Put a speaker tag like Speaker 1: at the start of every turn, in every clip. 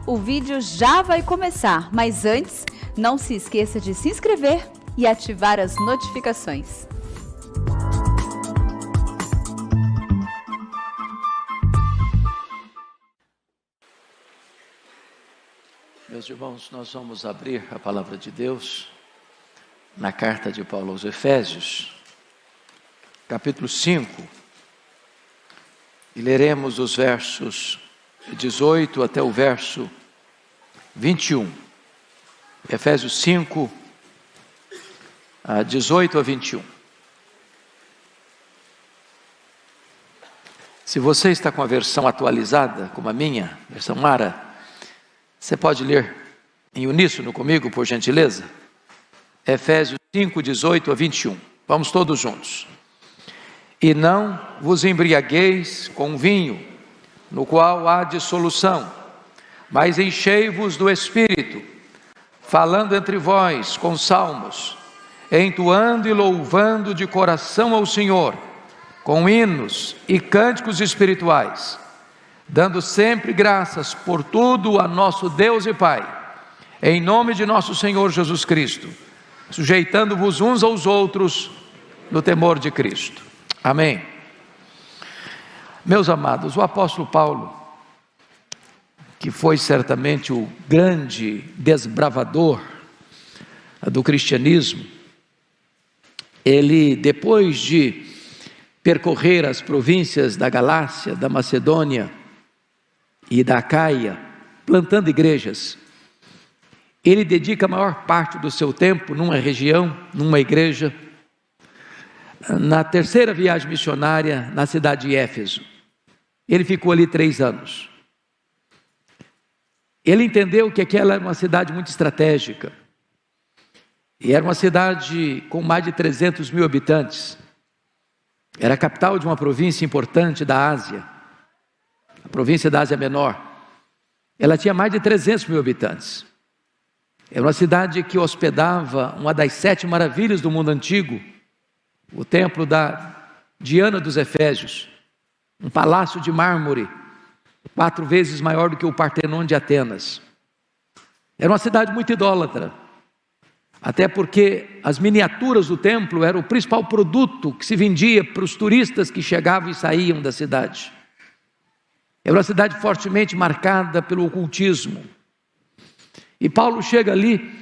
Speaker 1: O vídeo já vai começar, mas antes, não se esqueça de se inscrever e ativar as notificações.
Speaker 2: Meus irmãos, nós vamos abrir a palavra de Deus na carta de Paulo aos Efésios, capítulo 5, e leremos os versos 18 até o verso 21. Efésios 5, 18 a 21. Se você está com a versão atualizada, como a minha, versão Mara, você pode ler em uníssono comigo, por gentileza? Efésios 5, 18 a 21. Vamos todos juntos. E não vos embriagueis com vinho, no qual há dissolução, mas enchei-vos do Espírito, falando entre vós com salmos, entoando e louvando de coração ao Senhor, com hinos e cânticos espirituais, dando sempre graças por tudo a nosso Deus e Pai, em nome de nosso Senhor Jesus Cristo, sujeitando-vos uns aos outros no temor de Cristo. Amém. Meus amados, o apóstolo Paulo, que foi certamente o grande desbravador do cristianismo, ele, depois de percorrer as províncias da Galácia, da Macedônia e da Acaia, plantando igrejas, ele dedica a maior parte do seu tempo numa região, numa igreja, na terceira viagem missionária na cidade de Éfeso. Ele ficou ali 3 anos. Ele entendeu que aquela era uma cidade muito estratégica, e era uma cidade com mais de 300 mil habitantes, era a capital de uma província importante da Ásia, a província da Ásia Menor. Ela tinha mais de 300 mil habitantes, era uma cidade que hospedava uma das 7 maravilhas do mundo antigo, o templo da Diana dos Efésios, um palácio de mármore, 4 vezes maior do que o Partenon de Atenas. Era uma cidade muito idólatra, até porque as miniaturas do templo eram o principal produto que se vendia para os turistas que chegavam e saíam da cidade. Era uma cidade fortemente marcada pelo ocultismo. E Paulo chega ali,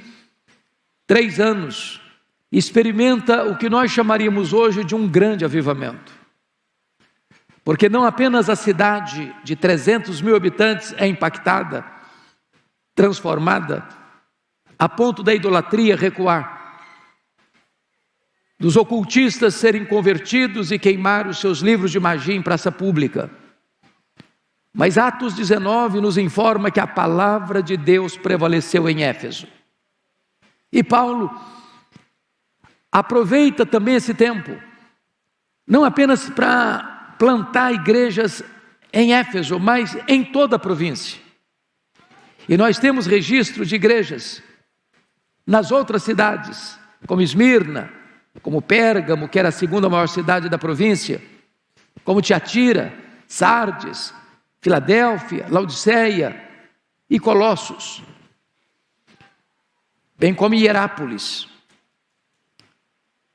Speaker 2: 3 anos, e experimenta o que nós chamaríamos hoje de um grande avivamento. Porque não apenas a cidade de 300 mil habitantes é impactada, transformada, a ponto da idolatria recuar, dos ocultistas serem convertidos e queimar os seus livros de magia em praça pública. Mas Atos 19 nos informa que a palavra de Deus prevaleceu em Éfeso. E Paulo aproveita também esse tempo, não apenas para plantar igrejas em Éfeso, mas em toda a província. E nós temos registro de igrejas nas outras cidades, como Esmirna, como Pérgamo, que era a 2ª maior cidade da província, como Tiatira, Sardes, Filadélfia, Laodiceia e Colossos, bem como Hierápolis.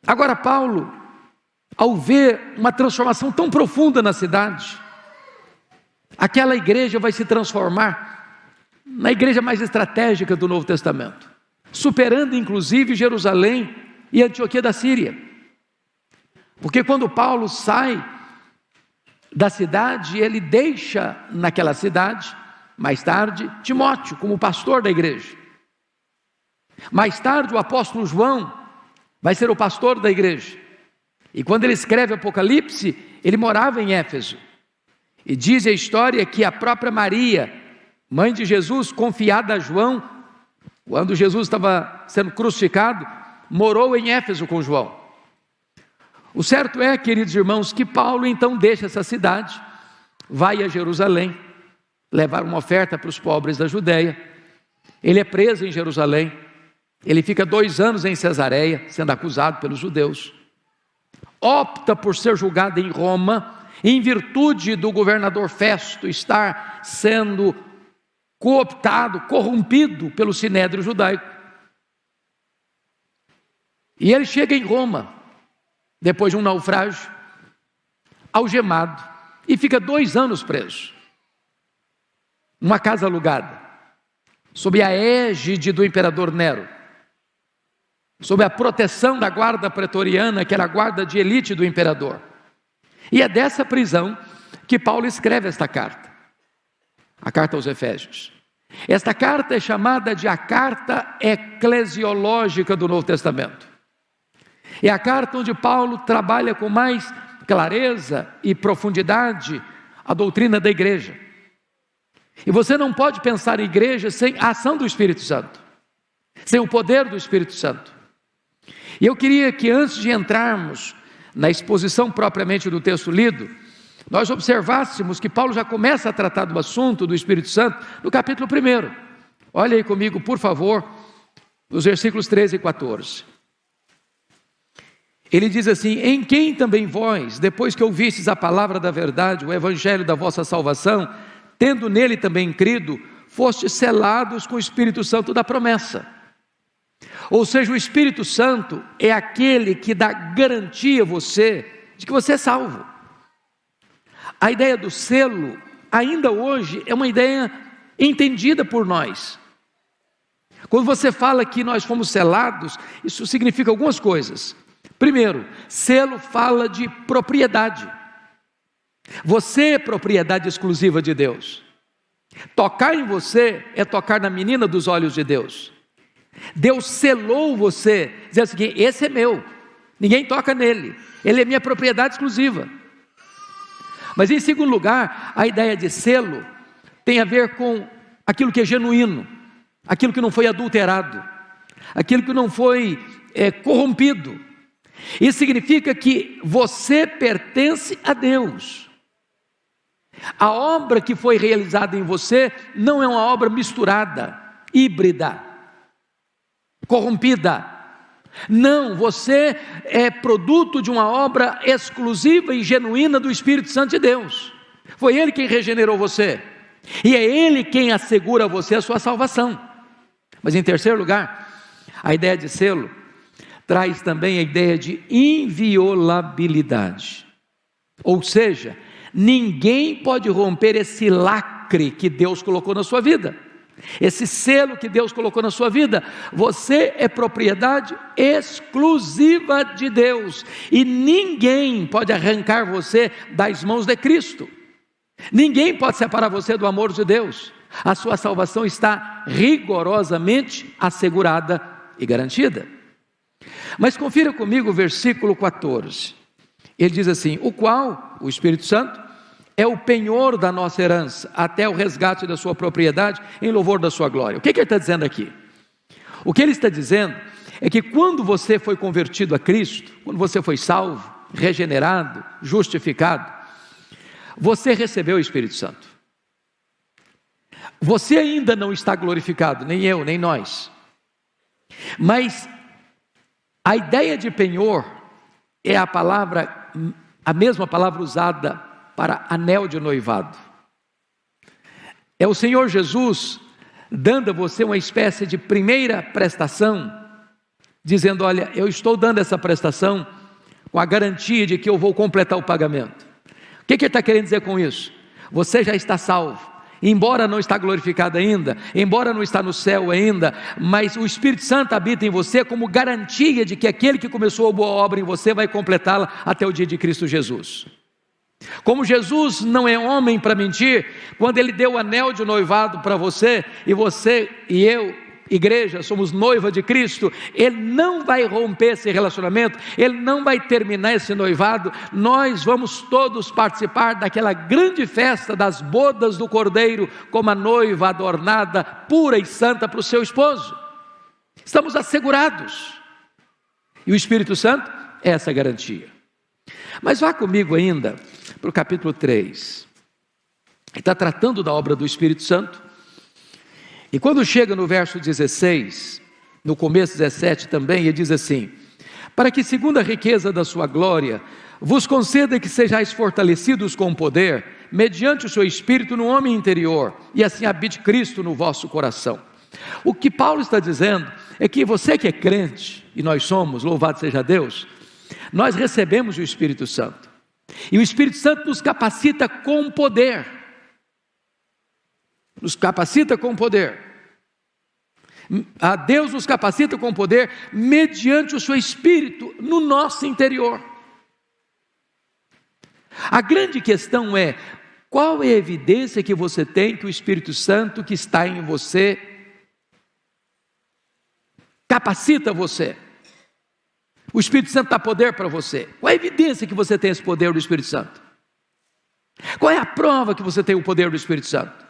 Speaker 2: Agora Paulo, ao ver uma transformação tão profunda na cidade, aquela igreja vai se transformar na igreja mais estratégica do Novo Testamento, superando inclusive Jerusalém e Antioquia da Síria. Porque quando Paulo sai da cidade, ele deixa naquela cidade, mais tarde, Timóteo como pastor da igreja. Mais tarde o apóstolo João vai ser o pastor da igreja. E quando ele escreve Apocalipse, ele morava em Éfeso. E diz a história que a própria Maria, mãe de Jesus, confiada a João, quando Jesus estava sendo crucificado, morou em Éfeso com João. O certo é, queridos irmãos, que Paulo então deixa essa cidade, vai a Jerusalém, levar uma oferta para os pobres da Judéia. Ele é preso em Jerusalém, ele fica 2 anos em Cesareia, sendo acusado pelos judeus. Opta por ser julgado em Roma, em virtude do governador Festo estar sendo cooptado, corrompido pelo sinédrio judaico. E ele chega em Roma, depois de um naufrágio, algemado, e fica 2 anos preso. Uma casa alugada, sob a égide do imperador Nero, sob a proteção da guarda pretoriana, que era a guarda de elite do imperador. E é dessa prisão que Paulo escreve esta carta, a carta aos Efésios. Esta carta é chamada de a carta eclesiológica do Novo Testamento. É a carta onde Paulo trabalha com mais clareza e profundidade a doutrina da igreja. E você não pode pensar em igreja sem a ação do Espírito Santo, sem o poder do Espírito Santo. E eu queria que antes de entrarmos na exposição propriamente do texto lido, nós observássemos que Paulo já começa a tratar do assunto do Espírito Santo no capítulo 1. Olha aí comigo, por favor, os versículos 13 e 14. Ele diz assim: em quem também vós, depois que ouvistes a palavra da verdade, o evangelho da vossa salvação, tendo nele também crido, fostes selados com o Espírito Santo da promessa. Ou seja, o Espírito Santo é aquele que dá garantia a você de que você é salvo. A ideia do selo, ainda hoje, é uma ideia entendida por nós. Quando você fala que nós fomos selados, isso significa algumas coisas. Primeiro, selo fala de propriedade. Você é propriedade exclusiva de Deus. Tocar em você é tocar na menina dos olhos de Deus. Deus selou você, dizendo assim: esse é meu, ninguém toca nele, ele é minha propriedade exclusiva. Mas em segundo lugar, a ideia de selo tem a ver com aquilo que é genuíno, aquilo que não foi adulterado, aquilo que não foi corrompido. Isso significa que você pertence a Deus. A obra que foi realizada em você não é uma obra misturada, híbrida, corrompida. Não, você é produto de uma obra exclusiva e genuína do Espírito Santo de Deus. Foi Ele quem regenerou você, e é Ele quem assegura a você a sua salvação. Mas em terceiro lugar, a ideia de selo traz também a ideia de inviolabilidade. Ou seja, ninguém pode romper esse lacre que Deus colocou na sua vida, esse selo que Deus colocou na sua vida. Você é propriedade exclusiva de Deus, e ninguém pode arrancar você das mãos de Cristo, ninguém pode separar você do amor de Deus. A sua salvação está rigorosamente assegurada e garantida. Mas confira comigo o versículo 14, ele diz assim: o qual, o Espírito Santo, é o penhor da nossa herança, até o resgate da sua propriedade, em louvor da sua glória. O que ele está dizendo aqui? O que ele está dizendo é que quando você foi convertido a Cristo, quando você foi salvo, regenerado, justificado, você recebeu o Espírito Santo. Você ainda não está glorificado, nem eu, nem nós. Mas a ideia de penhor é a mesma palavra usada para anel de noivado. É o Senhor Jesus dando a você uma espécie de primeira prestação, dizendo: olha, eu estou dando essa prestação com a garantia de que eu vou completar o pagamento. O que ele está querendo dizer com isso? Você já está salvo, embora não está glorificado ainda, embora não está no céu ainda, mas o Espírito Santo habita em você como garantia de que aquele que começou a boa obra em você vai completá-la até o dia de Cristo Jesus. Como Jesus não é homem para mentir, quando Ele deu o anel de noivado para você, e você e eu, igreja, somos noiva de Cristo, Ele não vai romper esse relacionamento, Ele não vai terminar esse noivado. Nós vamos todos participar daquela grande festa das bodas do Cordeiro, como a noiva adornada, pura e santa para o seu esposo. Estamos assegurados, e o Espírito Santo é essa garantia. Mas vá comigo ainda para o capítulo 3, ele está tratando da obra do Espírito Santo, e quando chega no verso 16, no começo 17 também, ele diz assim: para que, segundo a riqueza da sua glória, vos conceda que sejais fortalecidos com poder, mediante o seu Espírito no homem interior, e assim habite Cristo no vosso coração. O que Paulo está dizendo é que você que é crente, e nós somos, louvado seja Deus, nós recebemos o Espírito Santo, e o Espírito Santo nos capacita com poder, nos capacita com poder. A Deus nos capacita com poder mediante o seu Espírito no nosso interior. A grande questão é, qual é a evidência que você tem que o Espírito Santo que está em você capacita você? O Espírito Santo dá poder para você. Qual é a evidência que você tem esse poder do Espírito Santo? Qual é a prova que você tem o poder do Espírito Santo?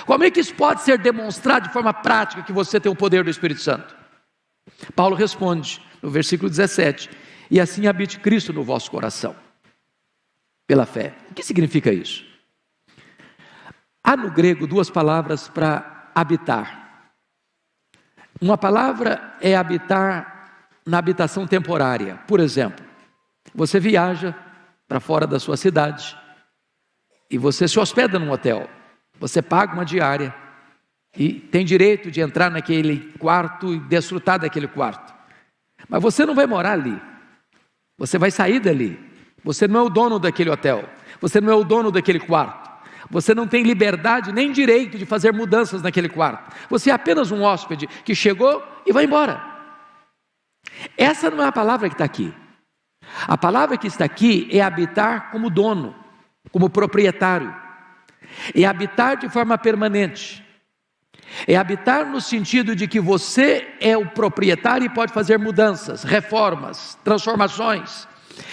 Speaker 2: Como é que isso pode ser demonstrado de forma prática que você tem o poder do Espírito Santo? Paulo responde no versículo 17: e assim habite Cristo no vosso coração, pela fé. O que significa isso? Há no grego duas palavras para habitar. Uma palavra é habitar na habitação temporária. Por exemplo, você viaja para fora da sua cidade e você se hospeda num hotel. Você paga uma diária e tem direito de entrar naquele quarto e desfrutar daquele quarto. Mas você não vai morar ali. Você vai sair dali. Você não é o dono daquele hotel. Você não é o dono daquele quarto. Você não tem liberdade nem direito de fazer mudanças naquele quarto. Você é apenas um hóspede que chegou e vai embora. Essa não é a palavra que está aqui. A palavra que está aqui é habitar como dono, como proprietário. É habitar de forma permanente. É habitar no sentido de que você é o proprietário e pode fazer mudanças, reformas, transformações.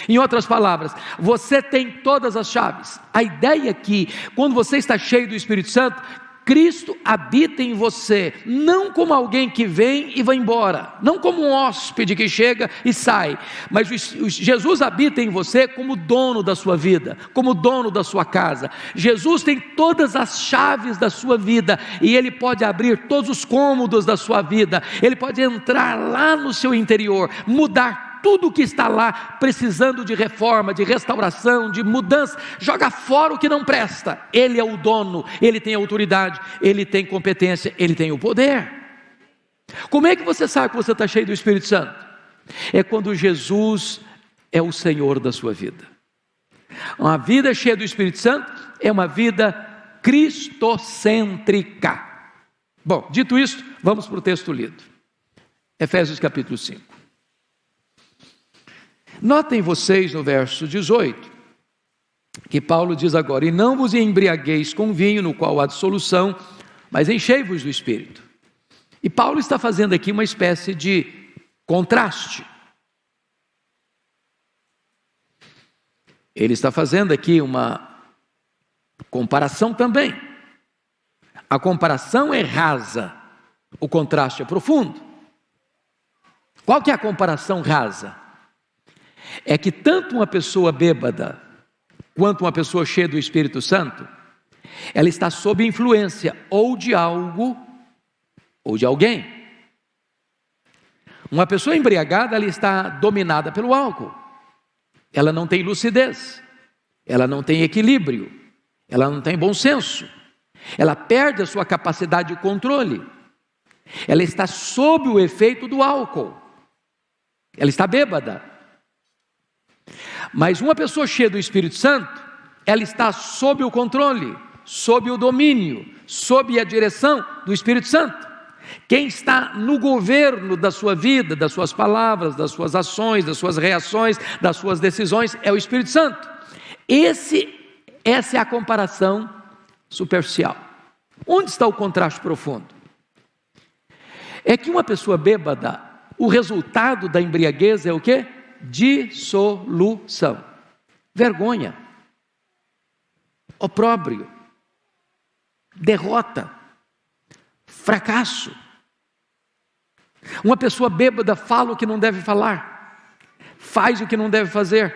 Speaker 2: Em outras palavras, você tem todas as chaves. A ideia é que, quando você está cheio do Espírito Santo, Cristo habita em você, não como alguém que vem e vai embora, não como um hóspede que chega e sai, mas Jesus habita em você como dono da sua vida, como dono da sua casa. Jesus tem todas as chaves da sua vida e Ele pode abrir todos os cômodos da sua vida. Ele pode entrar lá no seu interior, mudar tudo que está lá, precisando de reforma, de restauração, de mudança. Joga fora o que não presta. Ele é o dono, Ele tem autoridade, Ele tem competência, Ele tem o poder. Como é que você sabe que você está cheio do Espírito Santo? É quando Jesus é o Senhor da sua vida. Uma vida cheia do Espírito Santo é uma vida cristocêntrica. Bom, dito isso, vamos para o texto lido. Efésios capítulo 5. Notem vocês no verso 18, que Paulo diz agora: e não vos embriagueis com vinho, no qual há dissolução, mas enchei-vos do Espírito. E Paulo está fazendo aqui uma espécie de contraste. Ele está fazendo aqui uma comparação também. A comparação é rasa, o contraste é profundo. Qual que é a comparação rasa? É que tanto uma pessoa bêbada quanto uma pessoa cheia do Espírito Santo, ela está sob influência ou de algo ou de alguém. Uma pessoa embriagada, ela está dominada pelo álcool. Ela não tem lucidez, ela não tem equilíbrio, ela não tem bom senso, ela perde a sua capacidade de controle, ela está sob o efeito do álcool, ela está bêbada. Mas uma pessoa cheia do Espírito Santo, ela está sob o controle, sob o domínio, sob a direção do Espírito Santo. Quem está no governo da sua vida, das suas palavras, das suas ações, das suas reações, das suas decisões, é o Espírito Santo. Essa é a comparação superficial. Onde está o contraste profundo? É que uma pessoa bêbada, o resultado da embriaguez é o quê? Dissolução, vergonha, opróbrio, derrota, fracasso. Uma pessoa bêbada fala o que não deve falar, faz o que não deve fazer,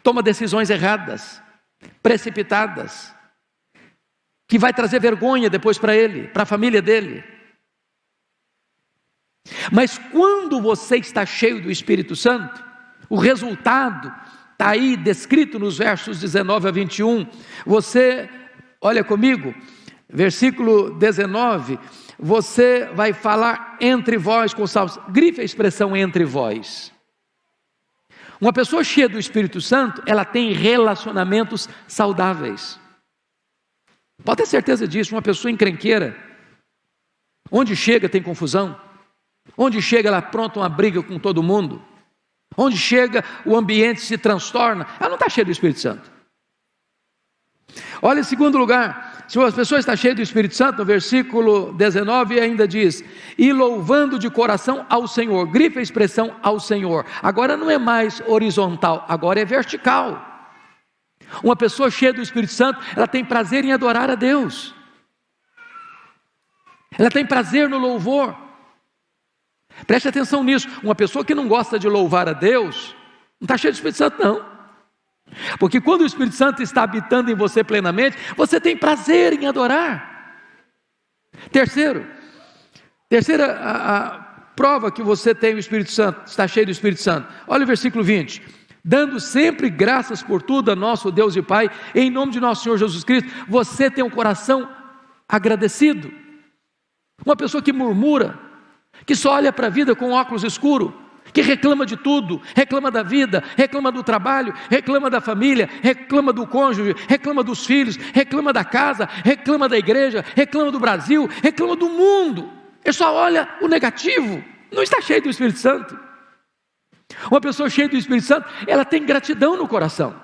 Speaker 2: toma decisões erradas, precipitadas, que vai trazer vergonha depois para ele, para a família dele. Mas quando você está cheio do Espírito Santo, o resultado está aí descrito nos versos 19 a 21. Você, olha comigo, versículo 19, você vai falar entre vós com salmos. Grife a expressão entre vós. Uma pessoa cheia do Espírito Santo, ela tem relacionamentos saudáveis. Pode ter certeza disso. Uma pessoa encrenqueira, onde chega tem confusão, onde chega ela apronta uma briga com todo mundo, onde chega o ambiente se transtorna, ela não está cheia do Espírito Santo. Olha, em segundo lugar, se uma pessoa está cheia do Espírito Santo, no versículo 19 ainda diz, e louvando de coração ao Senhor. Grife a expressão ao Senhor. Agora não é mais horizontal, agora é vertical. Uma pessoa cheia do Espírito Santo, ela tem prazer em adorar a Deus, ela tem prazer no louvor. Preste atenção nisso. Uma pessoa que não gosta de louvar a Deus, não está cheia do Espírito Santo não. Porque quando o Espírito Santo está habitando em você plenamente, você tem prazer em adorar. Terceira a prova que você tem o Espírito Santo, está cheio do Espírito Santo. Olha o versículo 20. Dando sempre graças por tudo a nosso Deus e Pai, em nome de nosso Senhor Jesus Cristo. Você tem um coração agradecido. Uma pessoa que murmura, que só olha para a vida com óculos escuros, que reclama de tudo, reclama da vida, reclama do trabalho, reclama da família, reclama do cônjuge, reclama dos filhos, reclama da casa, reclama da igreja, reclama do Brasil, reclama do mundo. Ele só olha o negativo, não está cheio do Espírito Santo. Uma pessoa cheia do Espírito Santo, ela tem gratidão no coração.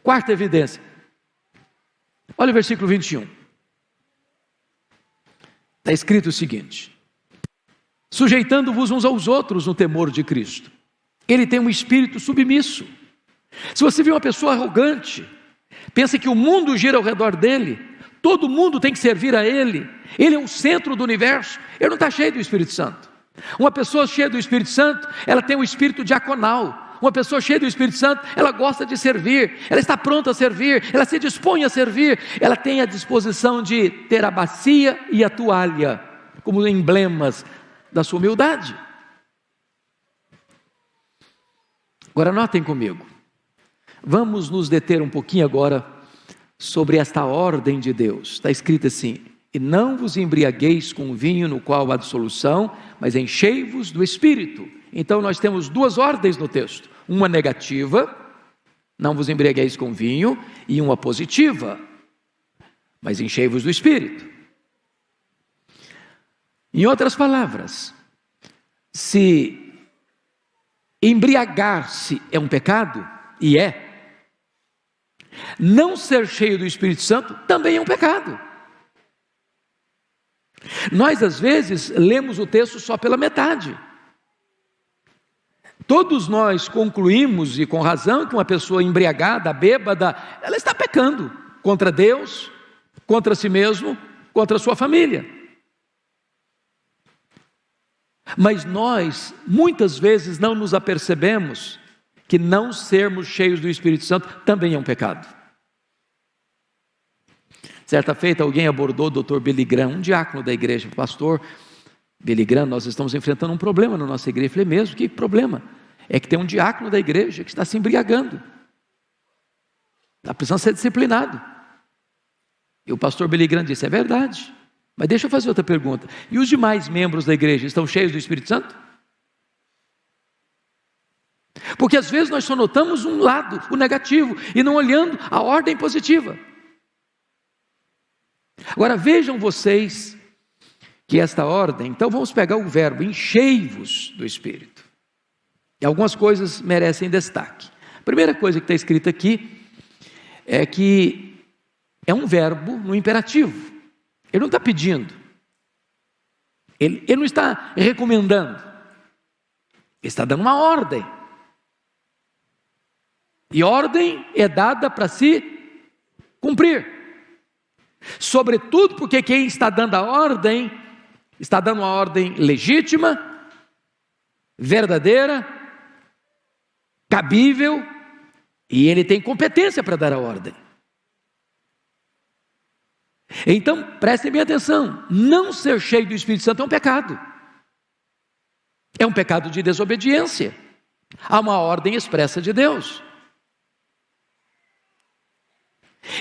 Speaker 2: Quarta evidência, olha o versículo 21. Está escrito o seguinte: sujeitando-vos uns aos outros no temor de Cristo. Ele tem um espírito submisso. Se você vê uma pessoa arrogante, pensa que o mundo gira ao redor dele, todo mundo tem que servir a ele, ele é o centro do universo, ele não está cheio do Espírito Santo. Uma pessoa cheia do Espírito Santo, ela tem um espírito diaconal. Uma pessoa cheia do Espírito Santo, ela gosta de servir, ela está pronta a servir, ela se dispõe a servir, ela tem a disposição de ter a bacia e a toalha como emblemas da sua humildade. Agora notem comigo, vamos nos deter um pouquinho agora sobre esta ordem de Deus. Está escrito assim: e não vos embriagueis com vinho no qual há dissolução, mas enchei-vos do Espírito. Então nós temos duas ordens no texto, uma negativa, não vos embriagueis com vinho, e uma positiva, mas enchei-vos do Espírito. Em outras palavras, se embriagar-se é um pecado, e é, não ser cheio do Espírito Santo também é um pecado. Nós às vezes lemos o texto só pela metade. Todos nós concluímos, e com razão, que uma pessoa embriagada, bêbada, ela está pecando contra Deus, contra si mesmo, contra a sua família. Mas nós, muitas vezes, não nos apercebemos que não sermos cheios do Espírito Santo também é um pecado. Certa feita, alguém abordou o Dr. Billy Graham, um diácono da igreja: pastor Billy Graham, nós estamos enfrentando um problema na nossa igreja. Eu falei: mesmo? Que problema? É que tem um diácono da igreja que está se embriagando, está precisando ser disciplinado. E o pastor Billy Graham disse: é verdade, mas deixa eu fazer outra pergunta: e os demais membros da igreja estão cheios do Espírito Santo? Porque às vezes nós só notamos um lado, o negativo, e não olhando a ordem positiva. Agora vejam vocês que esta ordem, então vamos pegar o verbo enchei-vos do Espírito, e algumas coisas merecem destaque. A primeira coisa que está escrita aqui é que é um verbo no imperativo. Ele não está pedindo, ele não está recomendando, ele está dando uma ordem. E ordem é dada para se cumprir. Sobretudo porque quem está dando a ordem, está dando uma ordem legítima, verdadeira, cabível, e ele tem competência para dar a ordem. Então, prestem bem atenção, não ser cheio do Espírito Santo é um pecado. É um pecado de desobediência a uma ordem expressa de Deus.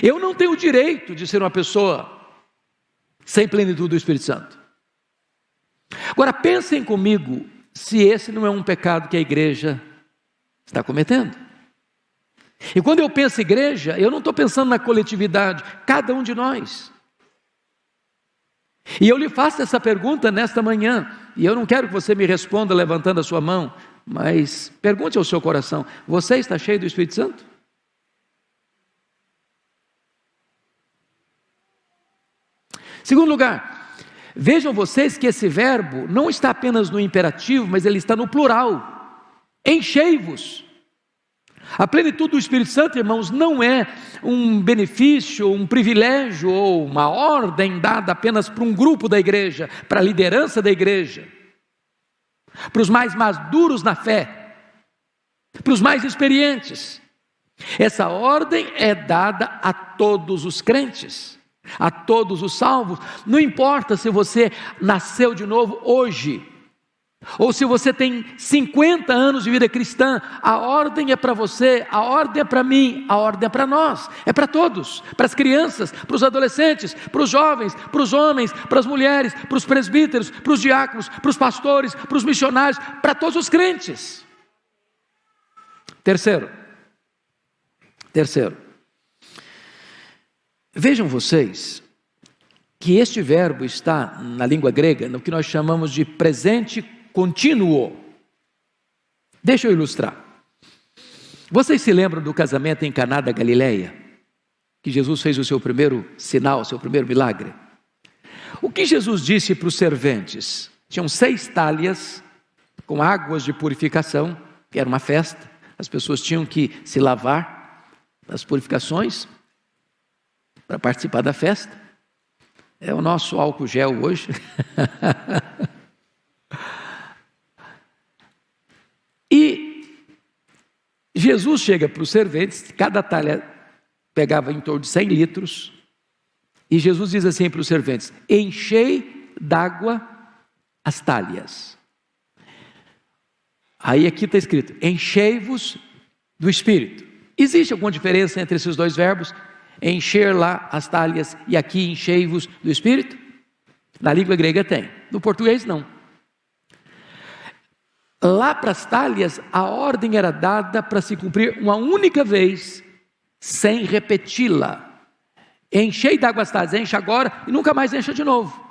Speaker 2: Eu não tenho o direito de ser uma pessoa sem plenitude do Espírito Santo. Agora pensem comigo, se esse não é um pecado que a igreja está cometendo. E quando eu penso igreja, eu não estou pensando na coletividade, cada um de nós. E eu lhe faço essa pergunta nesta manhã, e eu não quero que você me responda levantando a sua mão, mas pergunte ao seu coração: você está cheio do Espírito Santo? Segundo lugar, vejam vocês que esse verbo não está apenas no imperativo, mas ele está no plural. Enchei-vos. A plenitude do Espírito Santo, irmãos, não é um benefício, um privilégio ou uma ordem dada apenas para um grupo da igreja, para a liderança da igreja, para os mais maduros na fé, para os mais experientes. Essa ordem é dada a todos os crentes, a todos os salvos. Não importa se você nasceu de novo hoje, ou se você tem 50 anos de vida cristã, a ordem é para você, a ordem é para mim, a ordem é para nós, é para todos, para as crianças, para os adolescentes, para os jovens, para os homens, para as mulheres, para os presbíteros, para os diáconos, para os pastores, para os missionários, para todos os crentes. Terceiro, vejam vocês que este verbo está na língua grega no que nós chamamos de presente contínuo. Deixa eu ilustrar. Vocês se lembram do casamento em Caná da Galileia? Que Jesus fez o seu primeiro sinal, o seu primeiro milagre. O que Jesus disse para os serventes? Tinham 6 talhas com águas de purificação, que era uma festa, as pessoas tinham que se lavar nas purificações para participar da festa. É o nosso álcool gel hoje. E Jesus chega para os serventes, cada talha pegava em torno de 100 litros, e Jesus diz assim para os serventes: enchei d'água as talhas. Aí aqui está escrito: enchei-vos do Espírito. Existe alguma diferença entre esses dois verbos? Encher lá as talhas e aqui enchei-vos do Espírito? Na língua grega tem, no português não. Lá para as talhas, a ordem era dada para se cumprir uma única vez, sem repeti-la. Enchei d'água as talhas, enche agora e nunca mais encha de novo.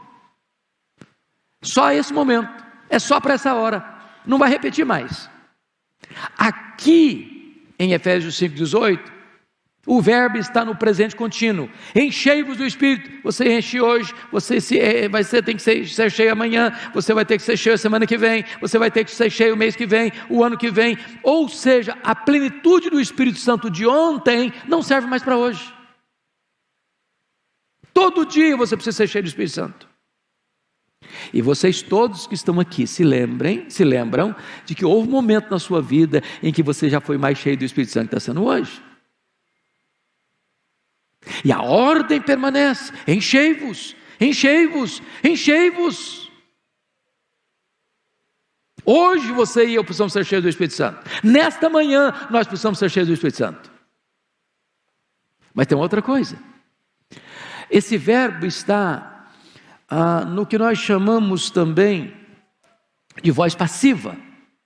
Speaker 2: Só esse momento, é só para essa hora, não vai repetir mais. Aqui, em Efésios 5,18, o verbo está no presente contínuo. Enchei-vos do Espírito. Você enche hoje, tem que ser cheio amanhã, você vai ter que ser cheio a semana que vem, você vai ter que ser cheio o mês que vem, o ano que vem. Ou seja, a plenitude do Espírito Santo de ontem não serve mais para hoje. Todo dia você precisa ser cheio do Espírito Santo. E vocês todos que estão aqui se lembram de que houve um momento na sua vida em que você já foi mais cheio do Espírito Santo que está sendo hoje. E a ordem permanece: enchei-vos, enchei-vos, enchei-vos. Hoje você e eu precisamos ser cheios do Espírito Santo. Nesta manhã nós precisamos ser cheios do Espírito Santo. Mas tem outra coisa. Esse verbo está no que nós chamamos também de voz passiva.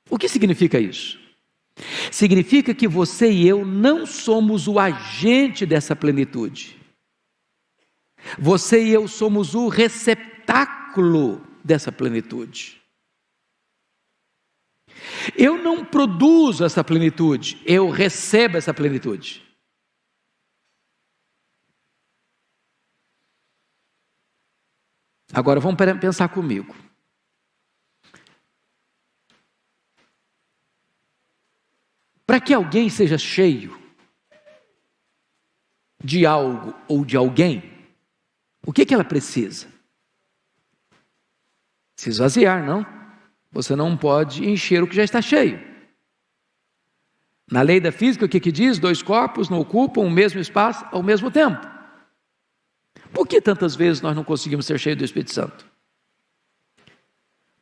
Speaker 2: O que significa isso? Significa que você e eu não somos o agente dessa plenitude. Você e eu somos o receptáculo dessa plenitude. Eu não produzo essa plenitude, eu recebo essa plenitude. Agora vamos pensar comigo. Para que alguém seja cheio de algo ou de alguém, o que ela precisa? Se esvaziar, não? Você não pode encher o que já está cheio. Na lei da física, o que diz? 2 corpos não ocupam o mesmo espaço ao mesmo tempo. Por que tantas vezes nós não conseguimos ser cheios do Espírito Santo?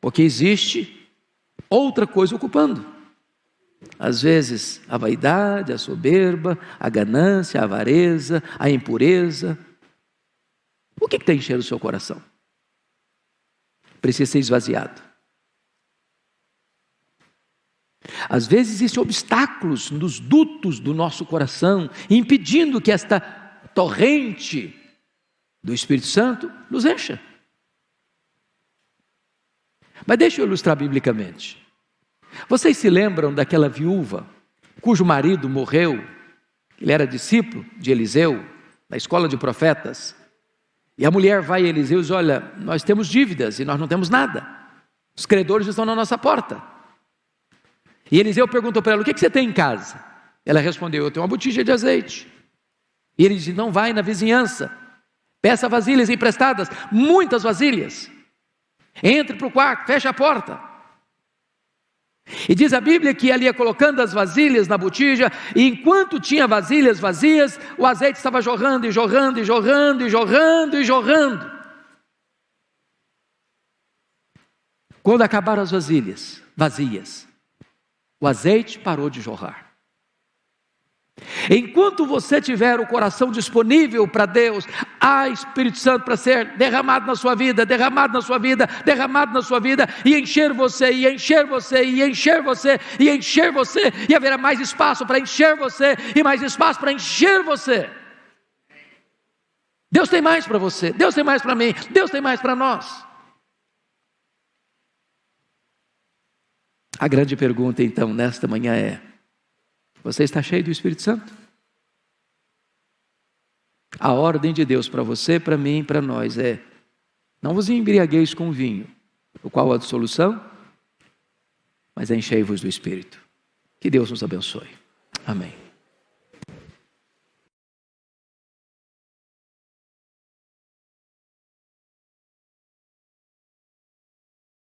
Speaker 2: Porque existe outra coisa ocupando. Às vezes a vaidade, a soberba, a ganância, a avareza, a impureza. O que está enchendo o seu coração? Precisa ser esvaziado. Às vezes existem obstáculos nos dutos do nosso coração, impedindo que esta torrente do Espírito Santo nos encha. Mas deixa eu ilustrar biblicamente. Vocês se lembram daquela viúva cujo marido morreu? Ele era discípulo de Eliseu, na escola de profetas. E a mulher vai a Eliseu e diz: olha, nós temos dívidas e nós não temos nada. Os credores estão na nossa porta. E Eliseu perguntou para ela: o que você tem em casa? Ela respondeu: eu tenho uma botija de azeite. E ele disse: não, vai na vizinhança, peça vasilhas emprestadas, muitas vasilhas. Entre para o quarto, fecha a porta. E diz a Bíblia que ela ia colocando as vasilhas na botija, e enquanto tinha vasilhas vazias, o azeite estava jorrando e jorrando e jorrando e jorrando e jorrando. Quando acabaram as vasilhas vazias, o azeite parou de jorrar. Enquanto você tiver o coração disponível para Deus, há Espírito Santo para ser derramado na sua vida, derramado na sua vida, derramado na sua vida, e encher você, e encher você, e encher você, e encher você, e haverá mais espaço para encher você, e mais espaço para encher você. Deus tem mais para você, Deus tem mais para mim, Deus tem mais para nós. A grande pergunta então nesta manhã é: você está cheio do Espírito Santo? A ordem de Deus para você, para mim e para nós é: não vos embriagueis com vinho, o qual é a dissolução, mas enchei-vos do Espírito. Que Deus nos abençoe. Amém.